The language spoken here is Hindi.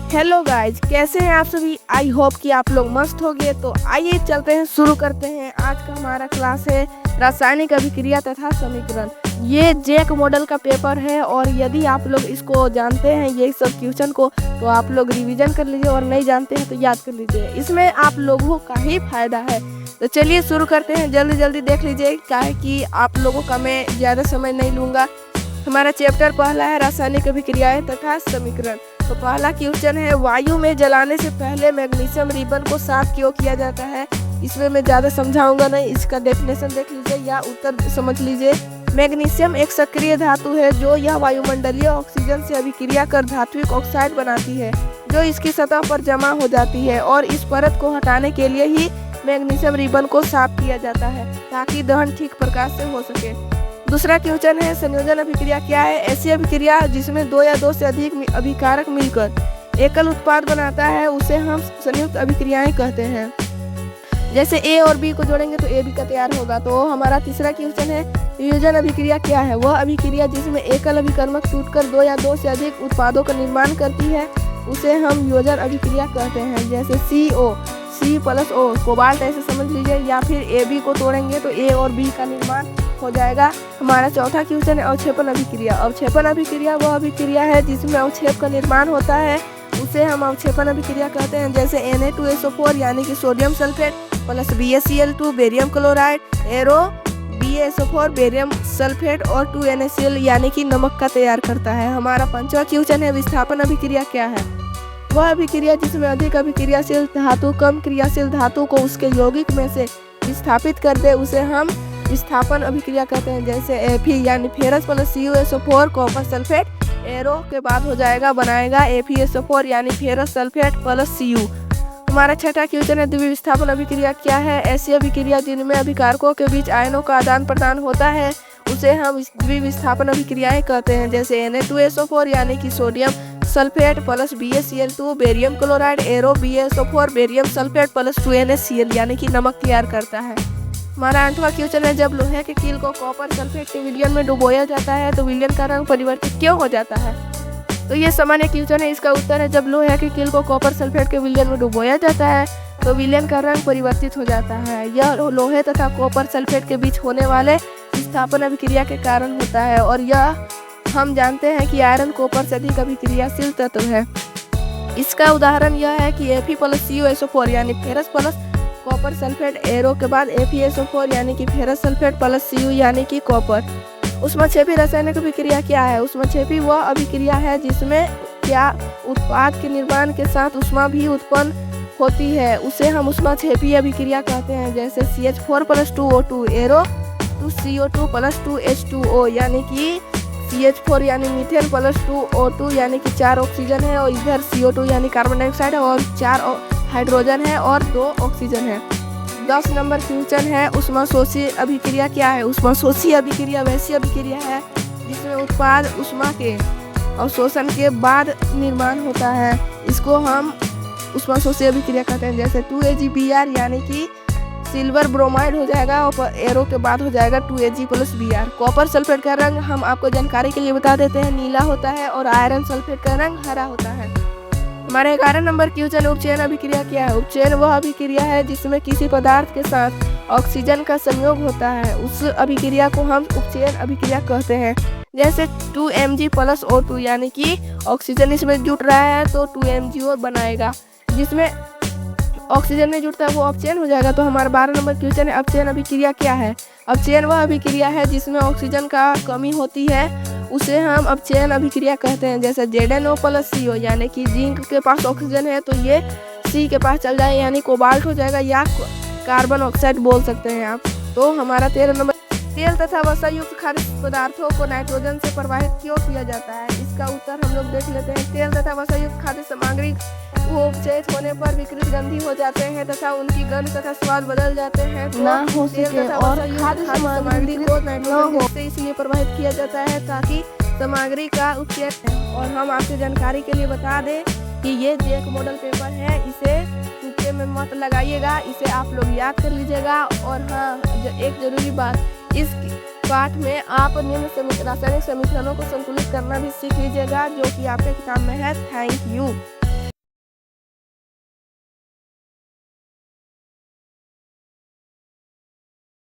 हेलो गाइज, कैसे हैं आप सभी। आई होप कि आप लोग मस्त हो गए। तो आइए चलते हैं, शुरू करते हैं। आज का हमारा क्लास है रासायनिक अभिक्रिया तथा समीकरण। ये जेक मॉडल का पेपर है और यदि आप लोग इसको जानते हैं ये सब क्वेश्चन को, तो आप लोग रिवीजन कर लीजिए और नहीं जानते हैं तो याद कर लीजिए। इसमें आप लोगों का ही फायदा है। तो चलिए शुरू करते हैं। जल्दी जल्दी देख लीजिए, क्या है कि आप लोगों का मैं ज़्यादा समय नहीं लूँगा। हमारा चैप्टर पहला है रासायनिक अभिक्रियाएं तथा समीकरण। तो पहला क्वेश्चन है, वायु में जलाने से पहले मैग्नीशियम रिबन को साफ क्यों किया जाता है। इसमें मैं ज़्यादा समझाऊंगा नहीं, इसका डेफिनेशन देख लीजिए या उत्तर समझ लीजिए। मैग्नीशियम एक सक्रिय धातु है जो यह वायुमंडलीय ऑक्सीजन से अभिक्रिया कर धात्विक ऑक्साइड बनाती है, जो इसकी सतह पर जमा हो जाती है और इस परत को हटाने के लिए ही मैग्नीशियम रिबन को साफ किया जाता है ताकि दहन ठीक प्रकार से हो सके। दूसरा क्वेश्चन है, संयोजन अभिक्रिया क्या है। ऐसी अभिक्रिया जिसमें दो या दो से अधिक अभिकारक मिलकर एकल उत्पाद बनाता है उसे हम संयुक्त अभिक्रियाएं कहते हैं। जैसे ए और बी को जोड़ेंगे तो ए बी का तैयार होगा। तो हमारा तीसरा क्वेश्चन है, वियोजन अभिक्रिया क्या है। वह अभिक्रिया जिसमें एकल अभिकर्मक टूटकर दो या दो से अधिक उत्पादों का निर्माण करती है उसे हम वियोजन अभिक्रिया कहते हैं। जैसे सी प्लस ओ कोबाल्ट ऐसे समझ लीजिए, या फिर ए बी को तोड़ेंगे तो ए और बी का निर्माण हो जाएगा। हमारा चौथा क्वेश्चन है, अवक्षेपण अभिक्रिया। अवक्षेपण अभिक्रिया वह अभिक्रिया है जिसमें अवक्षेप का निर्माण होता है, उसे हम अवक्षेपण अभिक्रिया कहते हैं। जैसे Na2SO4 यानी कि sodium sulphate plus BaCl2 barium chloride, arrow BaSO4 barium sulphate और 2NaCl यानी कि नमक का तैयार करता है। हमारा पांचवा क्वेश्चन है, विस्थापन अभिक्रिया क्या है। वह अभिक्रिया जिसमें अधिक अभिक्रियाशील धातु कम क्रियाशील धातु को उसके यौगिक में से विस्थापित कर दे उसे हम विस्थापन अभिक्रिया कहते हैं। जैसे Fe यानी ferrous plus CuSO4 copper sulphate, arrow के बाद हो जाएगा बनाएगा FeSO4 यानी फेरस सल्फेट प्लस Cu। हमारा छठा क्वेश्चन है, द्विविस्थापन अभिक्रिया क्या है। ऐसी अभिक्रिया जिनमें अभिकारकों के बीच आयनों का आदान प्रदान होता है उसे हम द्विविस्थापन अभिक्रियाएं कहते हैं। जैसे Na2SO4 यानी कि sodium sulphate plus BaCl2 barium chloride, arrow BaSO4 barium sulphate plus 2NaCl यानी कि नमक तैयार करता है। हमारा आठवां क्वेश्चन है, जब लोहे के कील को कॉपर सल्फेट के विलयन में डुबोया जाता है तो विलयन का रंग परिवर्तित क्यों हो जाता है। तो ये सामान्य क्वेश्चन है, इसका उत्तर है जब लोहे के कील को कॉपर सल्फेट के विलयन में डुबोया जाता है तो विलयन का रंग परिवर्तित हो जाता है। यह लोहे तथा कॉपर सल्फेट के बीच होने वाले विस्थापन अभिक्रिया के कारण होता है और यह हम जानते हैं कि आयरन कॉपर से अधिक अभिक्रियाशील तत्व है। इसका उदाहरण यह है कि Fe प्लस CuSO4 यानी ferrous plus copper sulphate, arrow के बाद FeSO4 यानी कि फेरस सल्फेट प्लस Cu यानी कि कॉपर। ऊष्माक्षेपी रासायनिक अभिक्रिया क्या है। ऊष्माक्षेपी वह अभिक्रिया है जिसमें क्या उत्पाद के निर्माण के साथ ऊष्मा भी उत्पन्न होती है, उसे हम ऊष्माक्षेपी अभिक्रिया कहते हैं। जैसे CH4 plus 2O2 arrow 2CO2 plus 2H2O यानी कि CH4 यानी मीथेन प्लस 2O2 यानी कि 4 ऑक्सीजन है और इधर CO2 यानी कार्बन डाइऑक्साइड है और 4 हाइड्रोजन है और 2 ऑक्सीजन है। 10 नंबर क्वेश्चन है, ऊष्माशोषी अभिक्रिया क्या है। ऊष्माशोषी अभिक्रिया वैसी अभिक्रिया है जिसमें उत्पाद ऊष्मा के अवशोषण के बाद निर्माण होता है, इसको हम ऊष्माशोषी अभिक्रिया कहते हैं। जैसे 2AgBr यानी कि सिल्वर ब्रोमाइड हो जाएगा और एरो के बाद हो जाएगा 2Ag plus Br। Copper sulphate का रंग हम आपको जानकारी के लिए बता देते हैं, नीला होता है और आयरन सल्फेट का रंग हरा होता है। हमारे 11 नंबर क्वेश्चन, उपचयन अभिक्रिया क्या है। उपचयन वह अभिक्रिया है जिसमें किसी पदार्थ के साथ ऑक्सीजन का संयोग होता है, उस अभिक्रिया को हम उपचयन अभिक्रिया कहते हैं। जैसे 2Mg प्लस O2 यानी कि ऑक्सीजन इसमें जुट रहा है तो 2MgO बनाएगा, जिसमें ऑक्सीजन में जुड़ता है वो अपचयन हो जाएगा। तो हमारा 12 नंबर क्वेश्चन है, अपचयन अभिक्रिया क्या है। अपचयन वह अभिक्रिया है जिसमें ऑक्सीजन का कमी होती है, उसे हम अपचयन अभिक्रिया कहते हैं। जैसे ZnO प्लस CO यानी कि जिंक के पास ऑक्सीजन है तो ये C के पास चल जाए यानी कोबाल्ट हो जाएगा या कार्बन ऑक्साइड बोल सकते हैं आप। तो हमारा 13 नंबर, तेल तथा वसा युक्त खाद्य पदार्थों को नाइट्रोजन से प्रवाहित क्यों किया जाता है। इसका उत्तर हम लोग देख लेते हैं। तेल तथा वसा युक्त खाद्य सामग्री वो उपचयित होने पर विकृत गंधी हो जाते हैं तथा उनकी गंध तथा स्वाद बदल जाते हैं। तो ना हो तेल सके तथा और वसा खाद्य युक्त सामग्री को नाइट्रोजन से इसलिए प्रवाहित किया जाता है ताकि सामग्री का उपचयन है। और हम आपको जानकारी के लिए बता दें कि ये जेक मॉडल पेपर है, इसे तुक्के में मत लगाइएगा, इसे आप लोग याद कर लीजिएगा। और हाँ, एक जरूरी बात, इस पाठ में आप निम्न रासायनिक समीकरणों को संतुलित करना भी सीख लीजिएगा जो कि आपके किताब में है। Thank you.